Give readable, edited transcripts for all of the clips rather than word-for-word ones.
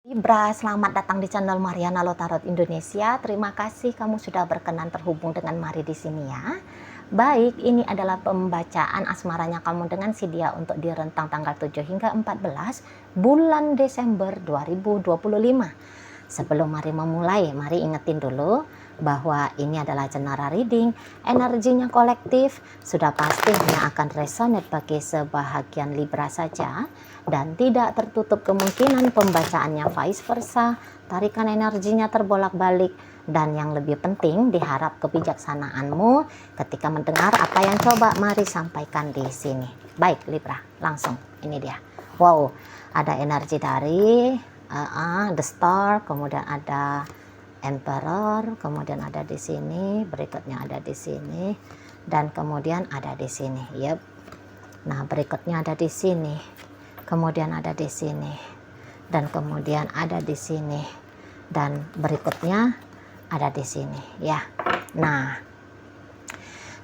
Libra, selamat datang di channel Mariana Lotarot Indonesia. Terima kasih kamu sudah berkenan terhubung dengan Mari di sini ya. Baik, ini adalah pembacaan asmaranya kamu dengan si dia untuk di rentang tanggal 7 hingga 14 bulan Desember 2025. Sebelum Mari memulai, Mari ingetin dulu bahwa ini adalah Cendana reading, energinya kolektif, sudah pasti hanya akan resonate bagi sebahagian Libra saja, dan tidak tertutup kemungkinan pembacaannya vice versa, tarikan energinya terbolak-balik, dan yang lebih penting diharap kebijaksanaanmu ketika mendengar apa yang coba Mari sampaikan di sini. Baik Libra, langsung ini dia. Wow, ada energi dari the Star, kemudian ada Emperor, kemudian ada di sini, berikutnya ada di sini, dan kemudian ada di sini. Yep. Nah, berikutnya ada di sini, kemudian ada di sini, dan kemudian ada di sini, dan berikutnya ada di sini. Ya. Nah,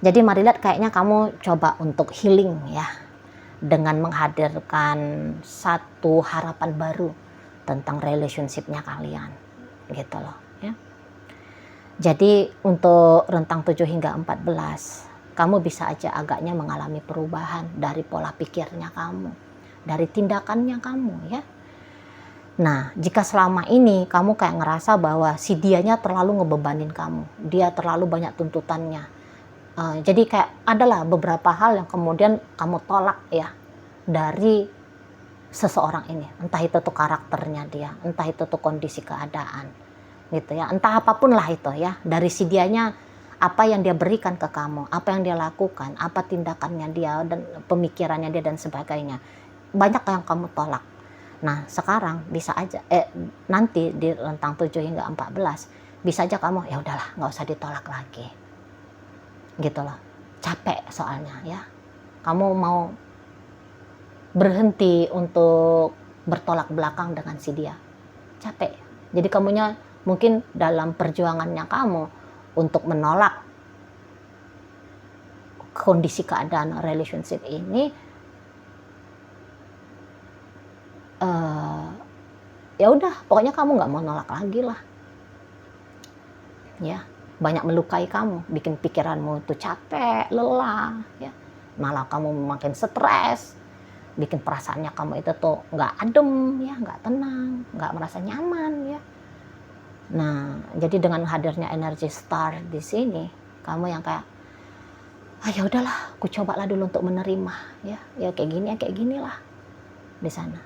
jadi mari lihat kayaknya kamu coba untuk healing ya, dengan menghadirkan satu harapan baru tentang relationship-nya kalian, gitu loh. Jadi untuk rentang 7 hingga 14, kamu bisa aja agaknya mengalami perubahan dari pola pikirnya kamu, dari tindakannya kamu ya. Nah, jika selama ini kamu kayak ngerasa bahwa si dianya terlalu ngebebanin kamu, dia terlalu banyak tuntutannya. Jadi kayak adalah beberapa hal yang kemudian kamu tolak ya dari seseorang ini. Entah itu tuh karakternya dia, entah itu tuh kondisi keadaan. Gitu ya, entah apapun lah itu ya, dari si dianya, apa yang dia berikan ke kamu, apa yang dia lakukan, apa tindakannya dia dan pemikirannya dia dan sebagainya, banyak yang kamu tolak. Nah sekarang bisa aja nanti di rentang 7 hingga 14 bisa aja kamu ya udahlah nggak usah ditolak lagi, gitu loh. Capek soalnya ya, kamu mau berhenti untuk bertolak belakang dengan si dia, capek. Jadi kamunya mungkin dalam perjuangannya kamu untuk menolak kondisi keadaan relationship ini, ya udah pokoknya kamu nggak mau nolak lagi lah ya. Banyak melukai kamu, bikin pikiranmu tuh capek, lelah ya, malah kamu makin stres, bikin perasaannya kamu itu tuh nggak adem ya, nggak tenang, nggak merasa nyaman ya. Nah, jadi dengan hadirnya energi Star di sini, kamu yang kayak, ya udahlah, aku cobalah dulu untuk menerima, ya kayak gini lah di sana,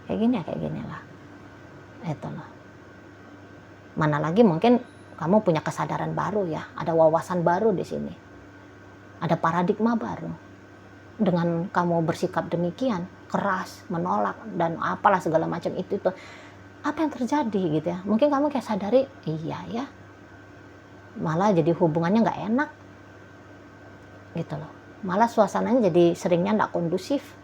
kayak gini lah, itu loh. Mana lagi mungkin kamu punya kesadaran baru ya, ada wawasan baru di sini, ada paradigma baru. Dengan kamu bersikap demikian, keras, menolak dan apalah segala macam itu tuh. Apa yang terjadi gitu ya, mungkin kamu kayak sadari iya ya, malah jadi hubungannya nggak enak gitu loh, malah suasananya jadi seringnya nggak kondusif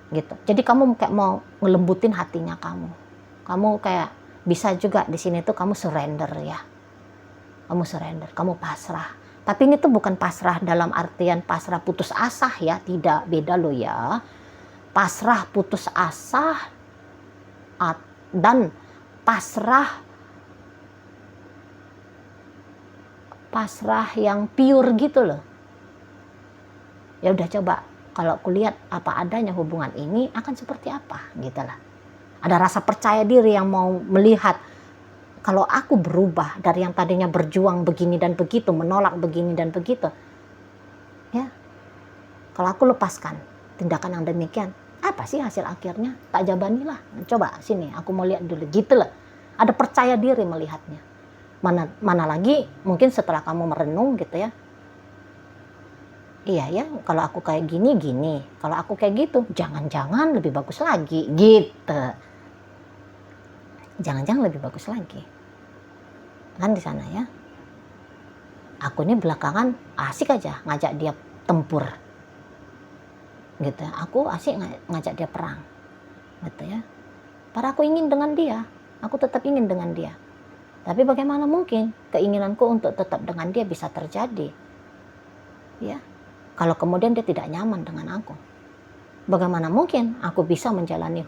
gitu. Jadi kamu kayak mau ngelembutin hatinya kamu kayak bisa juga di sini tuh kamu surrender ya, kamu surrender, kamu pasrah. Tapi ini tuh bukan pasrah dalam artian pasrah putus asa ya, tidak, beda loh ya. Pasrah putus asa dan pasrah yang pure gitu loh. Ya udah coba kalau kulihat apa adanya hubungan ini akan seperti apa gitu lah. Ada rasa percaya diri yang mau melihat kalau aku berubah dari yang tadinya berjuang begini dan begitu, menolak begini dan begitu ya, kalau aku lepaskan tindakan yang demikian, apa sih hasil akhirnya? Tak jabanilah. Coba sini, aku mau lihat dulu. Gitu loh. Ada percaya diri melihatnya. Mana lagi mungkin setelah kamu merenung gitu ya. Iya ya, kalau aku kayak gini. Kalau aku kayak gitu, jangan-jangan lebih bagus lagi. Gitu. Jangan-jangan lebih bagus lagi. Kan di sana ya. Aku ini belakangan asik aja ngajak dia tempur. Gitu, aku asik ngajak dia perang gitu ya. Padahal aku ingin dengan dia, aku tetap ingin dengan dia, tapi bagaimana mungkin keinginanku untuk tetap dengan dia bisa terjadi ya, kalau kemudian dia tidak nyaman dengan aku? Bagaimana mungkin aku bisa menjalani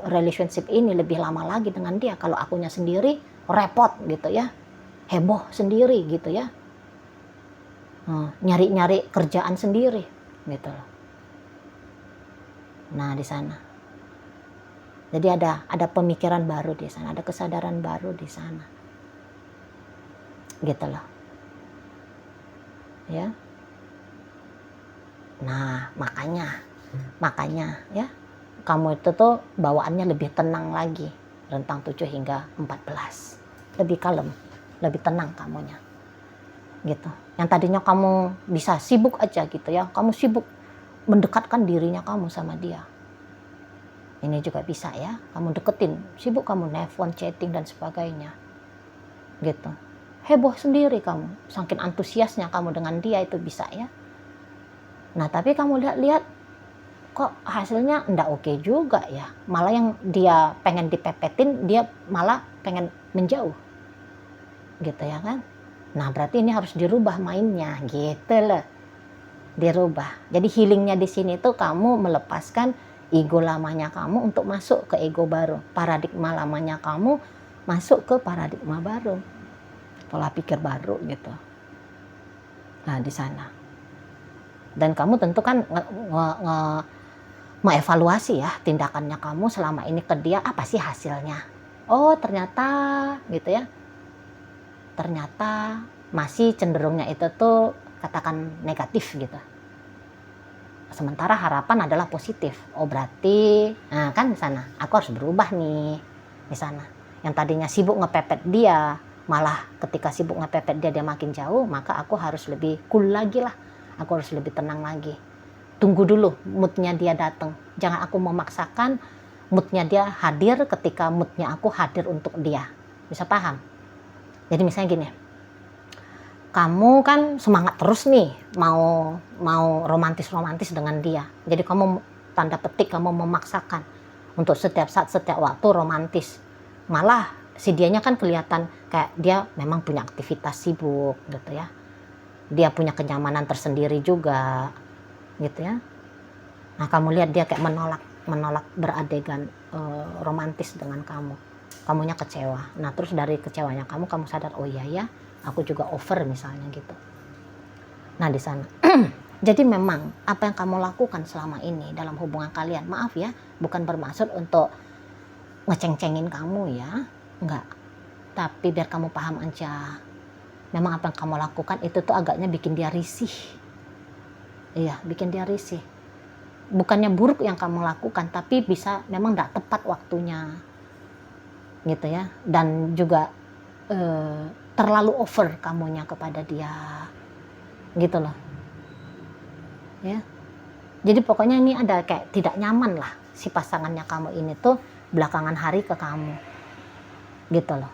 relationship ini lebih lama lagi dengan dia. Kalau akunya sendiri repot gitu ya, heboh sendiri gitu ya, nyari-nyari kerjaan sendiri gitu loh. Nah di sana, jadi ada pemikiran baru di sana, ada kesadaran baru di sana, gitu loh, ya. Nah makanya ya, kamu itu tuh bawaannya lebih tenang lagi, rentang 7 hingga 14, lebih kalem, lebih tenang kamunya, gitu. Yang tadinya kamu bisa sibuk aja gitu ya, kamu sibuk mendekatkan dirinya kamu sama dia. Ini juga bisa ya, kamu deketin, sibuk kamu nelfon, chatting dan sebagainya, gitu. Heboh sendiri kamu, saking antusiasnya kamu dengan dia itu bisa ya. Nah tapi kamu lihat-lihat, kok hasilnya ndak oke juga ya, malah yang dia pengen dipepetin dia malah pengen menjauh, gitu ya kan. Nah berarti ini harus dirubah mainnya gitu loh, dirubah. Jadi healingnya di sini tuh kamu melepaskan ego lamanya kamu untuk masuk ke ego baru, paradigma lamanya kamu masuk ke paradigma baru, pola pikir baru gitu. Nah di sana, dan kamu tentu kan mengevaluasi ya tindakannya kamu selama ini ke dia, apa sih hasilnya. Oh ternyata gitu ya, ternyata masih cenderungnya itu tuh katakan negatif gitu, sementara harapan adalah positif. Oh berarti nah kan di sana aku harus berubah nih di sana. Yang tadinya sibuk ngepepet dia, malah ketika sibuk ngepepet dia makin jauh, maka aku harus lebih cool lagi lah, aku harus lebih tenang lagi. Tunggu dulu moodnya dia datang, jangan aku memaksakan moodnya dia hadir ketika moodnya aku hadir untuk dia. Bisa paham? Jadi misalnya gini, kamu kan semangat terus nih mau romantis dengan dia, jadi kamu tanda petik kamu memaksakan untuk setiap saat setiap waktu romantis, malah si dianya kan kelihatan kayak dia memang punya aktivitas sibuk gitu ya, dia punya kenyamanan tersendiri juga gitu ya. Nah kamu lihat dia kayak menolak beradegan romantis dengan kamu, kamunya kecewa. Nah terus dari kecewanya kamu sadar, oh iya ya aku juga over misalnya gitu. Nah di sana jadi memang apa yang kamu lakukan selama ini dalam hubungan kalian, maaf ya, bukan bermaksud untuk ngeceng-cengin kamu ya, enggak, tapi biar kamu paham aja, memang apa yang kamu lakukan itu tuh agaknya bikin dia risih. Iya, bikin dia risih. Bukannya buruk yang kamu lakukan, tapi bisa memang enggak tepat waktunya gitu ya, dan juga terlalu over kamunya kepada dia gitu loh ya. Jadi pokoknya ini ada kayak tidak nyaman lah si pasangannya kamu ini tuh belakangan hari ke kamu gitu loh.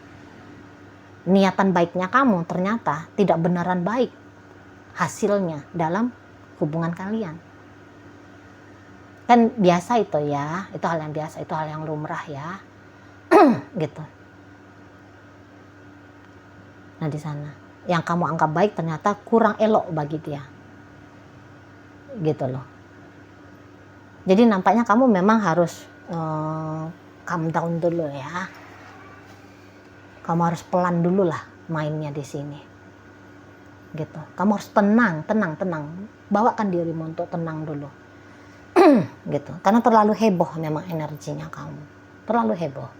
Niatan baiknya kamu ternyata tidak beneran baik hasilnya dalam hubungan kalian. Kan biasa itu ya, itu hal yang biasa, itu hal yang lumrah ya gitu. Nah di sana yang kamu anggap baik ternyata kurang elok bagi dia gitu loh. Jadi nampaknya kamu memang harus calm down dulu ya, kamu harus pelan dulu lah mainnya di sini gitu. Kamu harus tenang, bawakan dirimu untuk tenang dulu gitu, karena terlalu heboh memang energinya kamu, terlalu heboh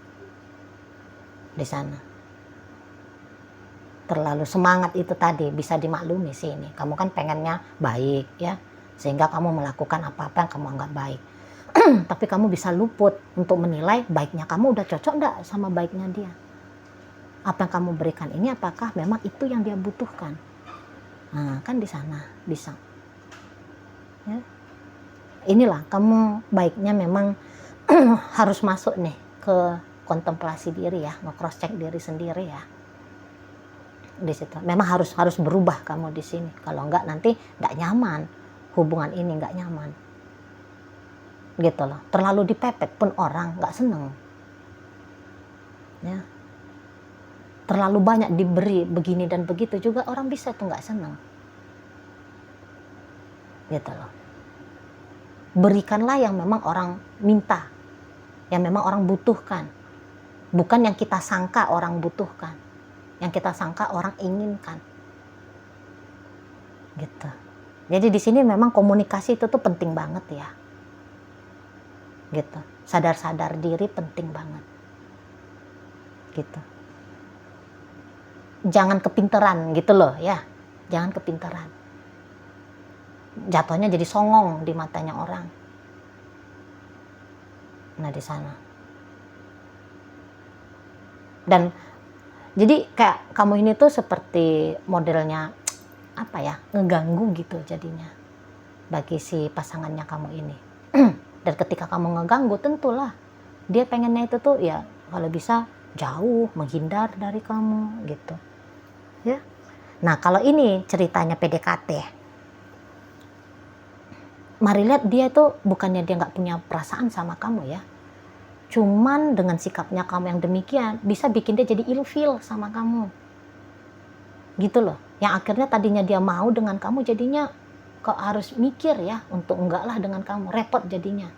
di sana. Terlalu semangat itu tadi bisa dimaklumi sini. Kamu kan pengennya baik ya, sehingga kamu melakukan apa-apa yang kamu anggap baik. Tapi kamu bisa luput untuk menilai baiknya kamu udah cocok enggak sama baiknya dia. Apa yang kamu berikan ini apakah memang itu yang dia butuhkan. Nah kan di sana bisa ya. Inilah kamu baiknya memang harus masuk nih ke kontemplasi diri ya, nge-cross check diri sendiri ya. Di situ memang harus berubah kamu di sini, kalau enggak nanti enggak nyaman, hubungan ini enggak nyaman gitu loh. Terlalu dipepet pun orang enggak seneng ya, terlalu banyak diberi begini dan begitu juga orang bisa tuh enggak seneng gitu loh. Berikanlah yang memang orang minta yang memang orang butuhkan, bukan yang kita sangka orang butuhkan, yang kita sangka orang inginkan, gitu. Jadi di sini memang komunikasi itu tuh penting banget ya, gitu. Sadar-sadar diri penting banget, gitu. Jangan kepinteran gitu loh ya, jangan kepinteran. Jatuhnya jadi songong di matanya orang. Nah di sana. Dan jadi kayak kamu ini tuh seperti modelnya apa ya, ngeganggu gitu jadinya bagi si pasangannya kamu ini. Dan ketika kamu ngeganggu, tentulah dia pengennya itu tuh ya kalau bisa jauh, menghindar dari kamu gitu ya. Nah kalau ini ceritanya PDKT, mari lihat dia tuh bukannya dia nggak punya perasaan sama kamu ya, cuman dengan sikapnya kamu yang demikian bisa bikin dia jadi ilfeel sama kamu gitu loh, yang akhirnya tadinya dia mau dengan kamu jadinya kok harus mikir ya untuk enggak lah dengan kamu, repot jadinya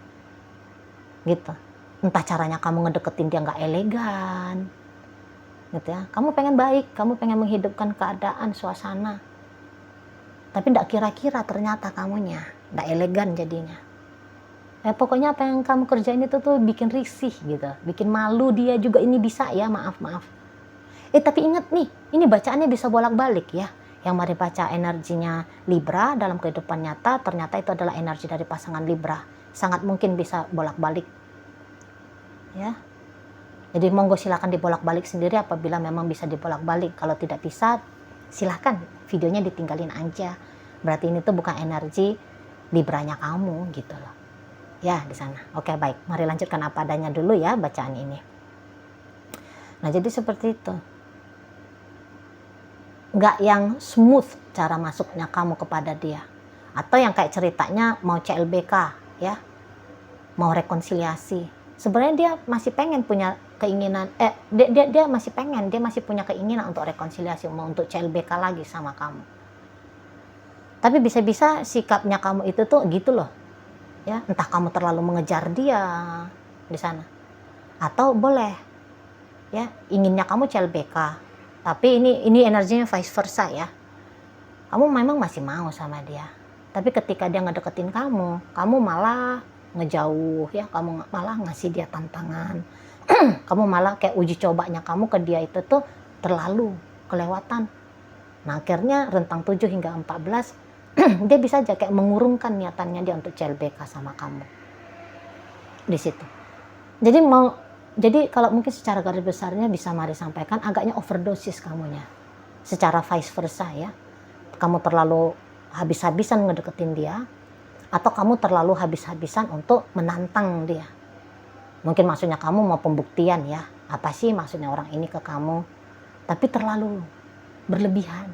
gitu. Entah caranya kamu ngedeketin dia nggak elegan gitu ya, kamu pengen baik, kamu pengen menghidupkan keadaan suasana, tapi nggak kira-kira ternyata kamunya nggak elegan jadinya. Pokoknya apa yang kamu kerjain itu tuh bikin risih gitu, bikin malu dia juga, ini bisa ya, maaf. Tapi ingat nih, ini bacaannya bisa bolak-balik ya. Yang mari baca energinya Libra dalam kehidupan nyata, ternyata itu adalah energi dari pasangan Libra. Sangat mungkin bisa bolak-balik. Ya. Jadi monggo silakan dibolak-balik sendiri apabila memang bisa dibolak-balik. Kalau tidak bisa, silakan videonya ditinggalin aja. Berarti ini tuh bukan energi Libranya kamu gitu loh. Ya, di sana. Oke, baik. Mari lanjutkan apa adanya dulu ya bacaan ini. Nah, jadi seperti itu. Nggak yang smooth cara masuknya kamu kepada dia. Atau yang kayak ceritanya mau CLBK ya. Mau rekonsiliasi. Sebenarnya dia masih pengen punya keinginan, dia masih pengen, dia masih punya keinginan untuk rekonsiliasi, mau untuk CLBK lagi sama kamu. Tapi bisa-bisa sikapnya kamu itu tuh gitu loh. Ya, entah kamu terlalu mengejar dia di sana. Atau boleh ya, inginnya kamu CLBK. Tapi ini energinya vice versa ya. Kamu memang masih mau sama dia. Tapi ketika dia ngedeketin kamu malah ngejauh ya, kamu malah ngasih dia tantangan. Kamu malah kayak uji cobanya kamu ke dia itu tuh terlalu kelewatan. Nah, akhirnya rentang 7 hingga 14 dia bisa aja kayak mengurungkan niatannya dia untuk CLBK sama kamu. Di situ. Jadi kalau mungkin secara garis besarnya bisa mari sampaikan agaknya overdosis kamunya. Secara vice versa ya. Kamu terlalu habis-habisan ngedeketin dia, atau kamu terlalu habis-habisan untuk menantang dia. Mungkin maksudnya kamu mau pembuktian ya, apa sih maksudnya orang ini ke kamu, tapi terlalu berlebihan.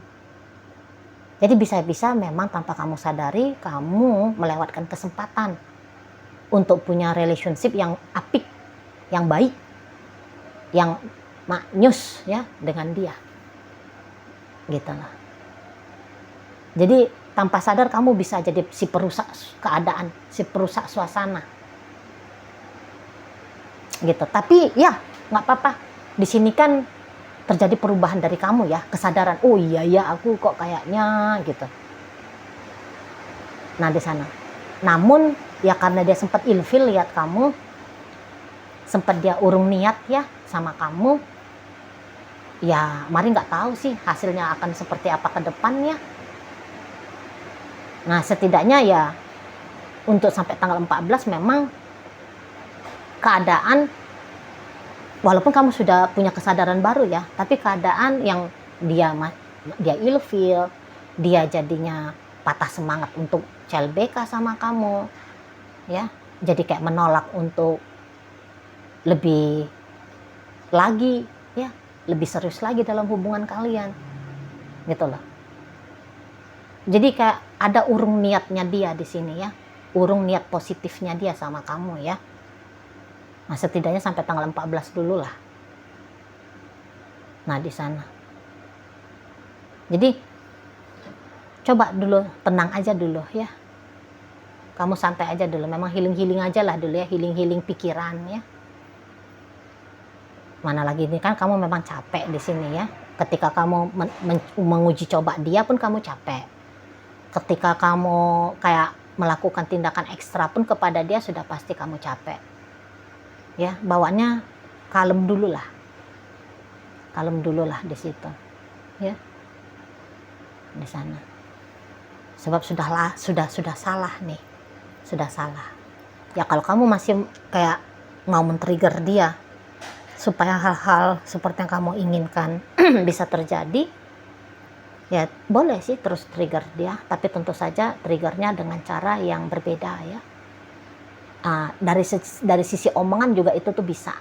Jadi bisa-bisa memang tanpa kamu sadari, kamu melewatkan kesempatan untuk punya relationship yang apik, yang baik, yang maknyus ya dengan dia. Gitu lah. Jadi tanpa sadar kamu bisa jadi si perusak keadaan, si perusak suasana. Gitu. Tapi ya nggak apa-apa. Di sini kan terjadi perubahan dari kamu ya, kesadaran. Oh iya ya, aku kok kayaknya gitu. Nah di sana. Namun ya karena dia sempat ilfil lihat kamu, sempat dia urung niat ya sama kamu. Ya mari nggak tahu sih hasilnya akan seperti apa ke depannya. Nah setidaknya ya untuk sampai tanggal 14 memang keadaan, walaupun kamu sudah punya kesadaran baru ya, tapi keadaan yang dia ilfil, dia jadinya patah semangat untuk CLBK sama kamu, ya, jadi kayak menolak untuk lebih lagi, ya, lebih serius lagi dalam hubungan kalian, gitu loh. Jadi kayak ada urung niatnya dia di sini ya, urung niat positifnya dia sama kamu ya. Nah setidaknya sampai tanggal 14 dulu lah. Nah di sana. Jadi coba dulu tenang aja dulu ya. Kamu santai aja dulu. Memang healing aja lah dulu ya, healing pikiran ya. Mana lagi ini kan kamu memang capek di sini ya. Ketika kamu menguji coba dia pun kamu capek. Ketika kamu kayak melakukan tindakan ekstra pun kepada dia sudah pasti kamu capek. Ya, bawaannya kalem dulu lah. Kalem dulu lah di situ. Ya. Di sana. Sebab sudah salah nih. Sudah salah. Ya kalau kamu masih kayak mau men-trigger dia supaya hal-hal seperti yang kamu inginkan bisa terjadi, ya boleh sih terus trigger dia, tapi tentu saja triggernya dengan cara yang berbeda ya. Dari sisi omongan juga itu tuh bisa.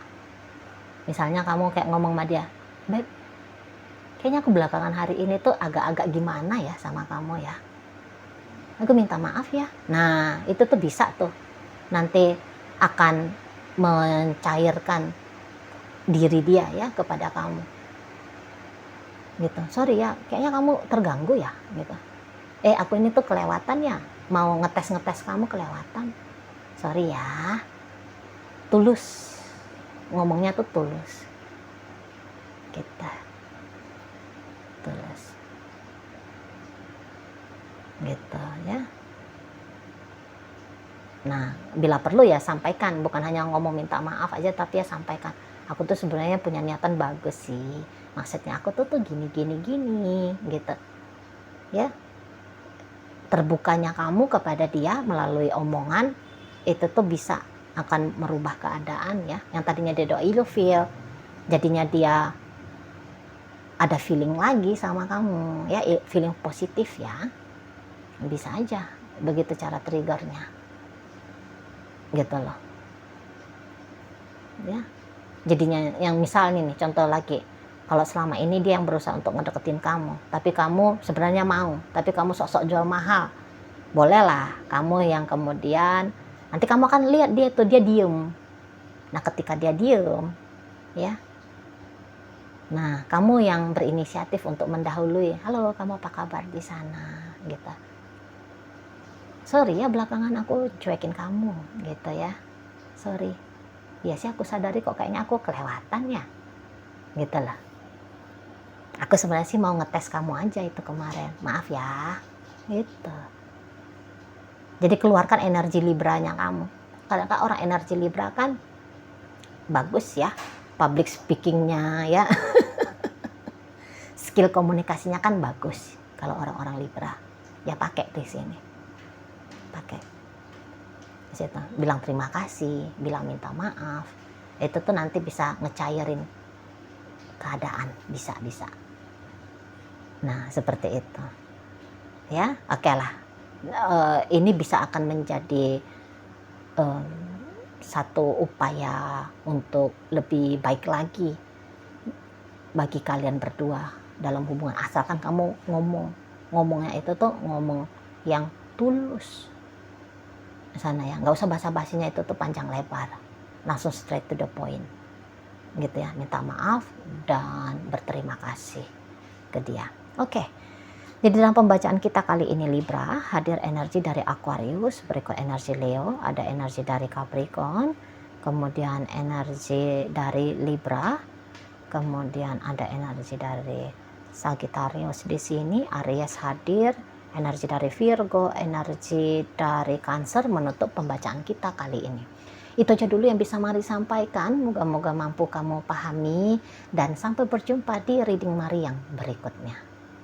Misalnya kamu kayak ngomong sama dia, "Beb, kayaknya aku belakangan hari ini tuh agak-agak gimana ya sama kamu ya. Aku minta maaf ya." Nah, itu tuh bisa tuh. Nanti akan mencairkan diri dia ya kepada kamu. Gitu. "Sorry ya, kayaknya kamu terganggu ya." Gitu. Aku ini tuh kelewatan ya. Mau ngetes kamu kelewatan. "Sorry ya." Tulus. Ngomongnya tuh tulus. Gitu. Tulus. Gitu ya. Nah, bila perlu ya sampaikan, bukan hanya ngomong minta maaf aja, tapi ya sampaikan. "Aku tuh sebenarnya punya niatan bagus sih. Maksudnya aku tuh gini gitu." Ya. Terbukanya kamu kepada dia melalui omongan itu tuh bisa akan merubah keadaan ya. Yang tadinya dia ilfeel, jadinya dia ada feeling lagi sama kamu ya, feeling positif ya. Bisa aja begitu cara triggernya. Gitu loh. Ya. Jadinya yang misalnya nih contoh lagi, kalau selama ini dia yang berusaha untuk ngedeketin kamu, tapi kamu sebenarnya mau, tapi kamu sok-sok jual mahal, bolehlah kamu yang kemudian nanti kamu akan lihat dia diem. Nah, ketika dia diem ya, nah kamu yang berinisiatif untuk mendahului, "Halo, kamu apa kabar di sana?" Gitu. "Sorry ya belakangan aku cuekin kamu," gitu ya. "Sorry. Ya sih aku sadari kok kayaknya aku kelewatan ya." Gitu lah. "Aku sebenarnya sih mau ngetes kamu aja itu kemarin. Maaf ya." Gitu. Jadi keluarkan energi Libranya kamu. Kadang-kadang orang energi Libra kan bagus ya. Public speakingnya ya. Skill komunikasinya kan bagus kalau orang-orang Libra. Ya pakai di sini. Pakai. Di situ. Bilang terima kasih, bilang minta maaf. Itu tuh nanti bisa ngecairin keadaan, bisa. Nah, seperti itu. Ya, oke lah. Ini bisa akan menjadi satu upaya untuk lebih baik lagi bagi kalian berdua dalam hubungan, asalkan kamu ngomongnya itu tuh ngomong yang tulus sana ya, nggak usah basa-basinya itu tuh panjang lebar, langsung straight to the point gitu ya, minta maaf dan berterima kasih ke dia. Oke. Jadi dalam pembacaan kita kali ini Libra, hadir energi dari Aquarius, berikut energi Leo, ada energi dari Capricorn, kemudian energi dari Libra, kemudian ada energi dari Sagittarius di sini, Aries hadir, energi dari Virgo, energi dari Cancer menutup pembacaan kita kali ini. Itu aja dulu yang bisa Mari sampaikan, moga-moga mampu kamu pahami, dan sampai berjumpa di reading Mari yang berikutnya.